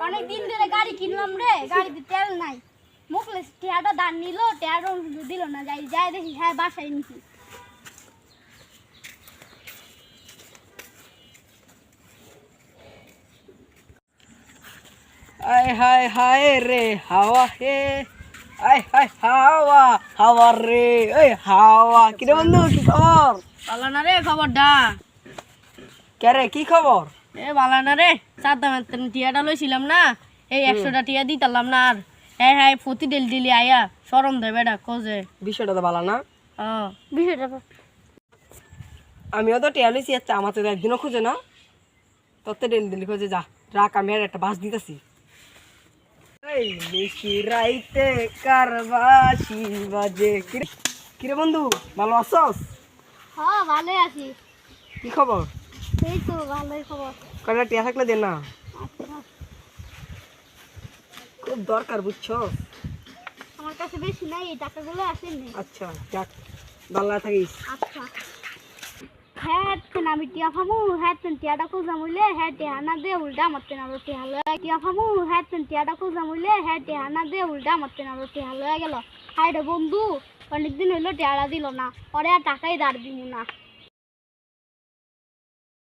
অনেক দিন ধরে গাড়ি কিনলাম রে, গাড়িতে তেল নাই। মুখলেস টিয়াটা দান নিল, টিয়ার দিল না, যাই যাই দেখি হ্যাঁ বাসায় নিছি। আয় হায় হায় রে হাওয়া হে, আয় হায় হাওয়া হাওয়া রে, ওই হাওয়া। কিরে বন্ধু, কি খবর? ভালো না রে খবরটা? কে রে, কি খবর? এ ভালো না রে, চার টিয়াটা লইছিলাম না, এই 100টা টিয়া দিতাম না। আর হ্যাঁ হ্যাঁ ফতি ডেল দিলি আয়া সরম দেয় বেটা খোঁজে। বিষয়টা তো ভালো না। বিষয়টা আমিও তো টিয়া লইছি, আচ্ছা আমার তো একদিনও খুঁজে না, তোর তো ডেলি ডেলি খোঁজে। যা রাখ, আমি আর একটা বাস দিতেছি। এই নিশি রাইতে কারবাসি বাজে। কিরে বন্ধু, ভালো আছস? হ্যাঁ ভালোই আছি। কি খবর? এই তো ভালোই খবর। কয়টা টিয়া থাকলে দে না, আচ্ছা, খুব দরকার বুঝছো। আমার কাছে বেশি নাই, এই টাকাগুলো আসেনি। আচ্ছা যাক, ভালো থাকিস। আচ্ছা হ্যাঁ আমি টিয়া ফামু, হ্যাঁ টিয়াটা খুঁজাম হইলে হ্যাঁ টিয়া না দে উল্টা মারতে না টিয়া লয়ে টিয়া ফামু, হ্যাঁ টিয়াটা খুঁজাম হইলে হ্যাঁ টিয়া না দে উল্টা মারতে না টিয়া লয়ে গেল। হাই রে বন্ধু, অনেকদিন হইলো টিয়াটা দিল না, পরে আর টাকাই দাঁড় দিন না।